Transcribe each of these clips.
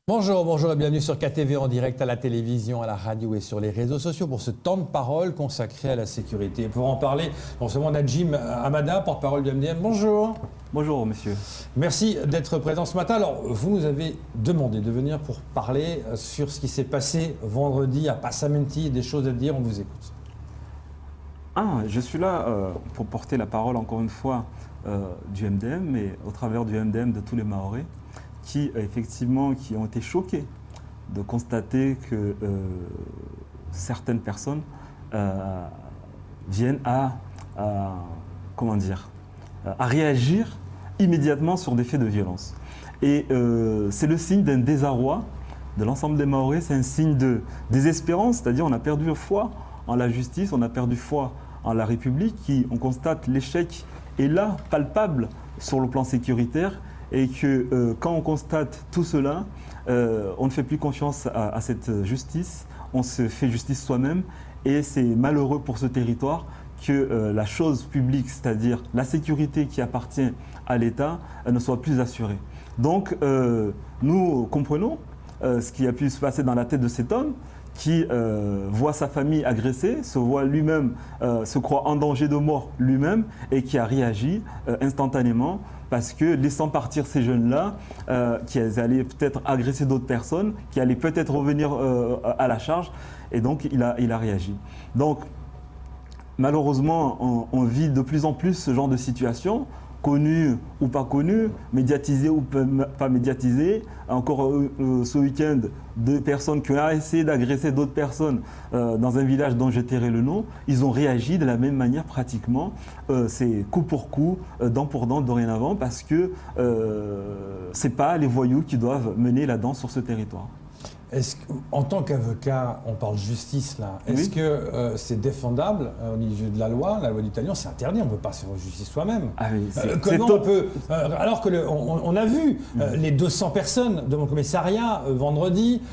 Bonjour, bonjour et bienvenue sur KTV en direct à la télévision, à la radio et sur les réseaux sociaux pour ce temps de parole consacré à la sécurité. Pour en parler, on se demande à Jim Hamada, porte-parole du MDM. Bonjour. Bonjour monsieur. Merci d'être présent ce matin. Alors, vous nous avez demandé de venir pour parler sur ce qui s'est passé vendredi à Passamenti, des choses à dire, on vous écoute. Je suis là pour porter la parole encore une fois du MDM, mais au travers du MDM de tous les Mahorais qui ont été choqués de constater que certaines personnes viennent à réagir immédiatement sur des faits de violence. Et c'est le signe d'un désarroi de l'ensemble des Mahorais, c'est un signe de désespérance, c'est-à-dire on a perdu foi en la justice, on a perdu foi en la République, on constate l'échec est là, palpable sur le plan sécuritaire, et que quand on constate tout cela, on ne fait plus confiance à cette justice, on se fait justice soi-même, et c'est malheureux pour ce territoire que la chose publique, c'est-à-dire la sécurité qui appartient à l'État, ne soit plus assurée. Donc nous comprenons ce qui a pu se passer dans la tête de cet homme, qui voit sa famille agressée, se voit lui-même, se croit en danger de mort lui-même et qui a réagi instantanément parce que laissant partir ces jeunes-là, qui allaient peut-être agresser d'autres personnes, qui allaient peut-être revenir à la charge, et donc il a réagi. Donc malheureusement, on vit de plus en plus ce genre de situation, connu ou pas connu, médiatisé ou pas médiatisé. Encore ce week-end, deux personnes qui ont essayé d'agresser d'autres personnes dans un village dont je tairai le nom, ils ont réagi de la même manière pratiquement. C'est coup pour coup, dent pour dent dorénavant, parce que ce n'est pas les voyous qui doivent mener la danse sur ce territoire. En tant qu'avocat, on parle justice là, est-ce que c'est défendable au niveau de la loi du talion, c'est interdit, on ne peut pas se faire justice soi-même. Comment on peut, alors qu'on a vu les 200 personnes de mon commissariat vendredi,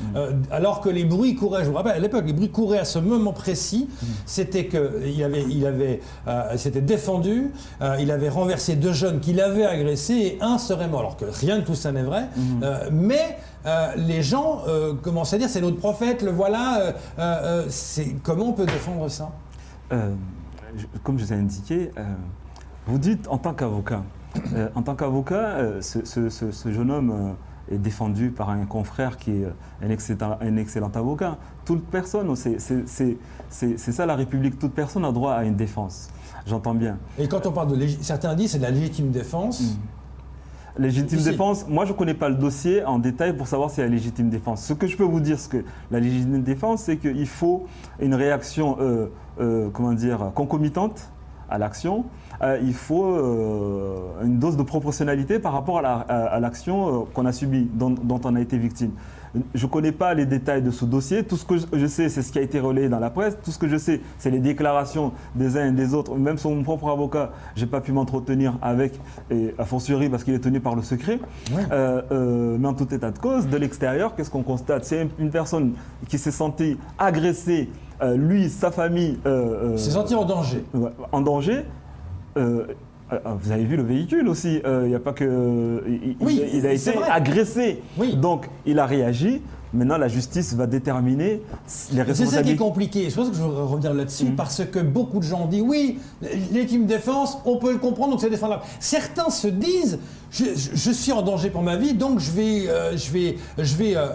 alors que les bruits couraient, je vous rappelle, à l'époque, les bruits couraient à ce moment précis, c'était qu'il s'était défendu, il avait renversé deux jeunes qu'il avait agressés et un serait mort, alors que rien de tout ça n'est vrai, mais les gens commencent à dire c'est notre prophète, le voilà. Comment on peut défendre ça? Comme je vous ai indiqué, vous dites en tant qu'avocat. Ce jeune homme est défendu par un confrère qui est un excellent avocat. Toute personne, c'est ça la République, toute personne a droit à une défense. J'entends bien. Et quand on parle de certains disent c'est de la légitime défense. Légitime défense, moi je ne connais pas le dossier en détail pour savoir s'il y a légitime défense. Ce que je peux vous dire, c'est que la légitime défense, c'est qu'il faut une réaction concomitante à l'action. Il faut une dose de proportionnalité par rapport à l'action qu'on a subie, dont on a été victime. Je ne connais pas les détails de ce dossier. Tout ce que je sais, c'est ce qui a été relayé dans la presse. Tout ce que je sais, c'est les déclarations des uns et des autres. Même sur mon propre avocat, je n'ai pas pu m'entretenir avec, et a fortiori parce qu'il est tenu par le secret. Ouais. Mais en tout état de cause, de l'extérieur, qu'est-ce qu'on constate? C'est une personne qui s'est sentie agressée, lui, sa famille. S'est senti en danger. En danger. Vous avez vu le véhicule aussi, il n'y a pas que. Il a été agressé. Oui. Donc il a réagi. Maintenant, la justice va déterminer les responsabilités. C'est ça qui est compliqué. C'est pour ça que je veux revenir là-dessus, parce que beaucoup de gens disent oui, légitime défense, on peut le comprendre, donc c'est défendable. Certains se disent je suis en danger pour ma vie, donc je vais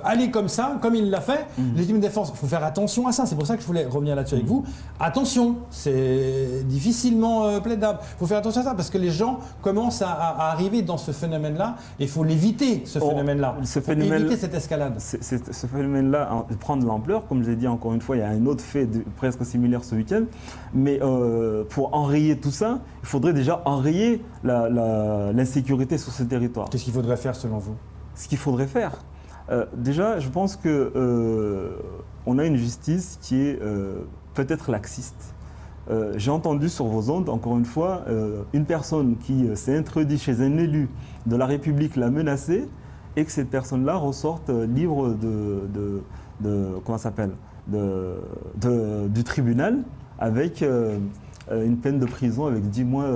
aller comme ça, comme il l'a fait. Légitime défense, il faut faire attention à ça. C'est pour ça que je voulais revenir là-dessus avec vous. Attention, c'est difficilement plaidable. Il faut faire attention à ça, parce que les gens commencent à arriver dans ce phénomène-là, et il faut l'éviter, ce phénomène-là. Éviter cette escalade. Ce phénomène-là prend de l'ampleur. Comme je l'ai dit encore une fois, il y a un autre fait presque similaire ce week-end. Mais pour enrayer tout ça, il faudrait déjà enrayer l'insécurité sur ce territoire. Qu'est-ce qu'il faudrait faire selon vous? Ce qu'il faudrait faire, déjà, je pense qu'on a une justice qui est peut-être laxiste. J'ai entendu sur vos ondes, encore une fois, une personne qui s'est introduite chez un élu de la République l'a menacé, et que cette personne-là ressorte libre du tribunal avec une peine de prison avec 10 mois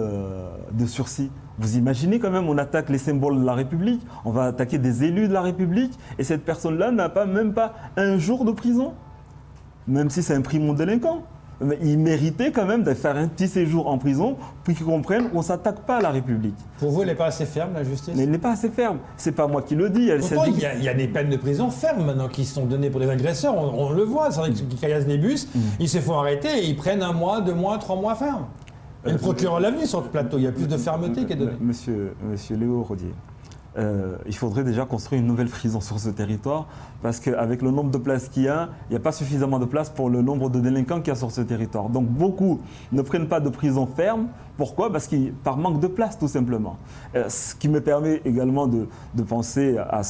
de sursis. Vous imaginez quand même, on attaque les symboles de la République, on va attaquer des élus de la République, et cette personne-là n'a même pas un jour de prison, même si c'est un primo délinquant. Mais il méritait quand même de faire un petit séjour en prison pour qu'ils comprennent qu'on ne s'attaque pas à la République. Pour vous, elle n'est pas assez ferme, la justice? Mais elle n'est pas assez ferme. C'est pas moi qui le dis. Pourtant, il y a des peines de prison fermes maintenant qui sont données pour des agresseurs. On le voit, c'est vrai qu'ils caillassent des bus, ils se font arrêter et ils prennent 1 mois, 2 mois, 3 mois ferme. Et le procureur l'a vu sur le plateau, il y a plus de fermeté qui est donnée. Monsieur Léo Rodier, il faudrait déjà construire une nouvelle prison sur ce territoire parce qu'avec le nombre de places qu'il y a, il n'y a pas suffisamment de places pour le nombre de délinquants qu'il y a sur ce territoire. Donc beaucoup ne prennent pas de prison ferme. Pourquoi? Parce qu'il par manque de place tout simplement. Ce qui me permet également de penser à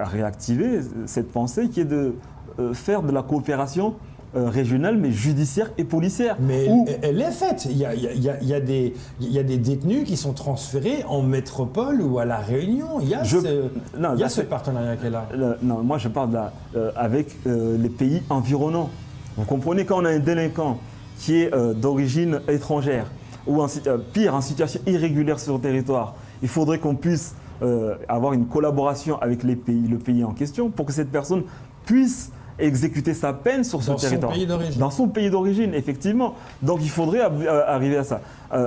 réactiver cette pensée qui est de faire de la coopération régionale, mais judiciaire et policière. Mais elle est faite. Il y a des détenus qui sont transférés en métropole ou à La Réunion. Il y a ce partenariat qui est là. Non, moi je parle avec les pays environnants. Vous comprenez, quand on a un délinquant qui est d'origine étrangère ou pire, en situation irrégulière sur le territoire, il faudrait qu'on puisse avoir une collaboration avec le pays en question pour que cette personne puisse exécuter sa peine sur ce territoire. Dans son pays d'origine, effectivement. Donc il faudrait arriver à ça.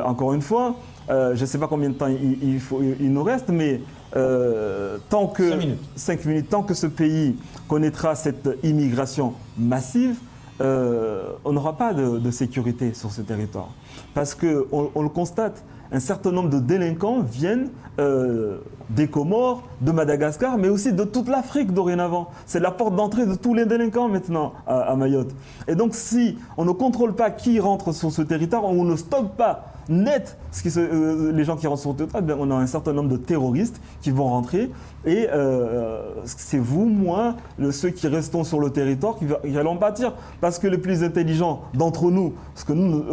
Encore une fois, je ne sais pas combien de temps il nous reste, mais tant que 5 minutes, tant que ce pays connaîtra cette immigration massive, on n'aura pas de sécurité sur ce territoire. Parce qu'on le constate, un certain nombre de délinquants viennent des Comores, de Madagascar, mais aussi de toute l'Afrique dorénavant. C'est la porte d'entrée de tous les délinquants maintenant à Mayotte. Et donc si on ne contrôle pas qui rentre sur ce territoire, on ne stoppe pas net les gens qui rentrent sur le territoire, on a un certain nombre de terroristes qui vont rentrer et c'est vous, moi, ceux qui restons sur le territoire qui allons pâtir parce que les plus intelligents d'entre nous, parce que nous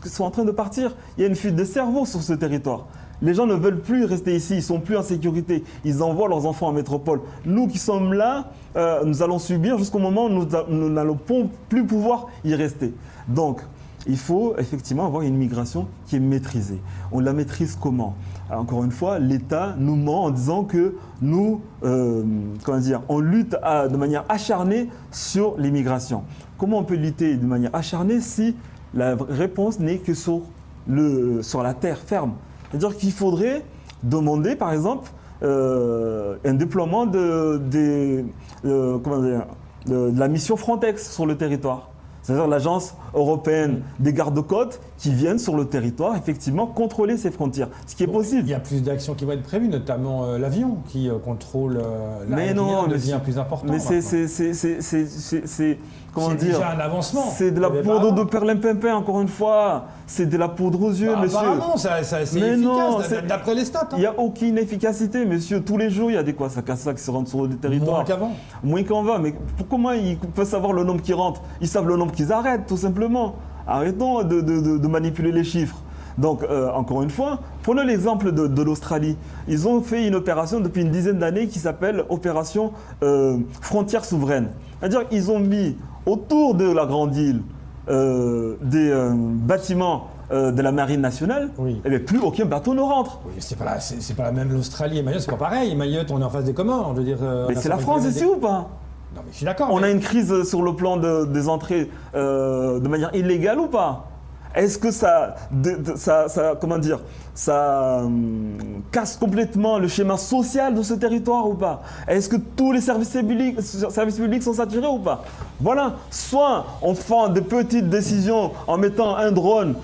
sont en train de partir, il y a une fuite de cerveau sur ce territoire. Les gens ne veulent plus rester ici, ils ne sont plus en sécurité, ils envoient leurs enfants en métropole. Nous qui sommes là, nous allons subir jusqu'au moment où nous n'allons plus pouvoir y rester. Donc, il faut effectivement avoir une migration qui est maîtrisée. On la maîtrise comment? Encore une fois, l'État nous ment en disant que nous, on lutte de manière acharnée sur l'immigration. Comment on peut lutter de manière acharnée si la réponse n'est que sur la terre ferme? C'est-à-dire qu'il faudrait demander, par exemple, un déploiement de la mission Frontex sur le territoire. C'est-à-dire l'agence européenne des gardes-côtes qui viennent sur le territoire, effectivement, contrôler ces frontières. Ce qui est possible. Il y a plus d'actions qui vont être prévues, notamment l'avion qui contrôle l'avion devient plus important. Mais c'est comment dire, déjà un avancement. C'est de la poudre de perlimpinpin, encore une fois. C'est de la poudre aux yeux, monsieur. Apparemment, c'est efficace, d'après les stats. Il n'y a aucune efficacité, monsieur. Tous les jours, il y a des quoi, ça qui se rentrent sur le territoire. Moins qu'avant. Moins qu'avant. Mais comment ils peuvent savoir le nombre qui rentre? Ils savent le nombre qu'ils arrêtent, tout simplement. Arrêtons de manipuler les chiffres. Donc, encore une fois, prenons l'exemple de l'Australie. Ils ont fait une opération depuis une dizaine d'années qui s'appelle Opération Frontières Souveraines. C'est-à-dire qu'ils ont mis autour de la grande île des bâtiments de la marine nationale, oui. Et bien plus aucun bateau ne rentre. Oui, c'est pas la même l'Australie et Mayotte, c'est pas pareil. Mayotte, on est en face des Comores, je veux dire. Mais c'est la France ici ou pas? Non, mais je suis d'accord. On a une crise sur le plan des entrées de manière illégale ou pas? Est-ce que ça casse complètement le schéma social de ce territoire ou pas? Est-ce que tous les services publics sont saturés ou pas? Voilà, soit on fait des petites décisions en mettant un drone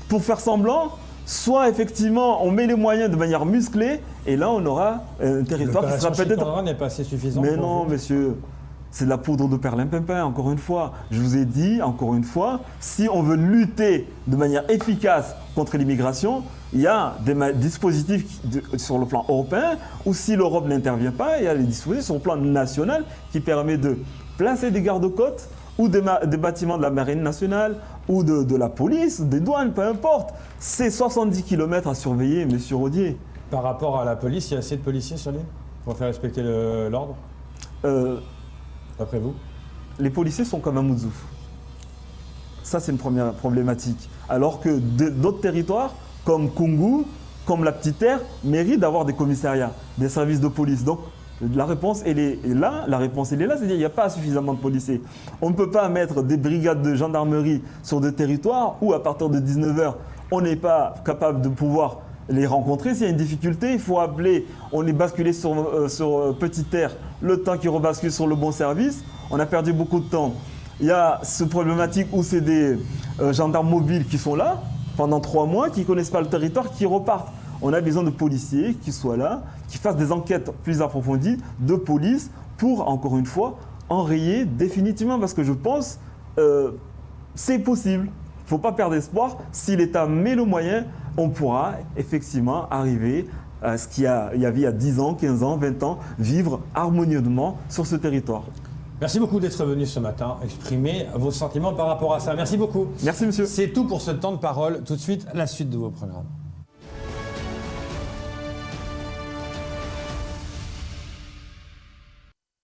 pour faire semblant, soit effectivement on met les moyens de manière musclée et là on aura un territoire qui sera peut-être... L'opération n'est pas assez suffisant. Mais non, monsieur. C'est de la poudre de perlimpinpin, encore une fois. Je vous ai dit, encore une fois, si on veut lutter de manière efficace contre l'immigration, il y a des dispositifs sur le plan européen, ou si l'Europe n'intervient pas, il y a les dispositifs sur le plan national qui permettent de placer des gardes-côtes ou des bâtiments de la marine nationale, ou de la police, des douanes, peu importe. C'est 70 km à surveiller, monsieur Rodier. Par rapport à la police, il y a assez de policiers sur l'île pour faire respecter l'ordre D'après vous? Les policiers sont comme à Moudzouf. Ça, c'est une première problématique. Alors que d'autres territoires, comme Koungou, comme la Petite Terre, méritent d'avoir des commissariats, des services de police. Donc, la réponse, elle est là. C'est-à-dire qu'il n'y a pas suffisamment de policiers. On ne peut pas mettre des brigades de gendarmerie sur des territoires où, à partir de 19h, on n'est pas capable de pouvoir les rencontrer. S'il y a une difficulté, il faut appeler. On est basculé sur Petite Terre, le temps qui rebascule sur le bon service. On a perdu beaucoup de temps. Il y a ce problématique où c'est des gendarmes mobiles qui sont là pendant 3 mois, qui ne connaissent pas le territoire, qui repartent. On a besoin de policiers qui soient là, qui fassent des enquêtes plus approfondies de police pour, encore une fois, enrayer définitivement. Parce que je pense c'est possible. Il ne faut pas perdre espoir. Si l'État met le moyen, on pourra effectivement arriver à ce qu'il y avait il y a 10 ans, 15 ans, 20 ans, vivre harmonieusement sur ce territoire. Merci beaucoup d'être venu ce matin exprimer vos sentiments par rapport à ça. Merci beaucoup. Merci monsieur. C'est tout pour ce temps de parole. Tout de suite, la suite de vos programmes.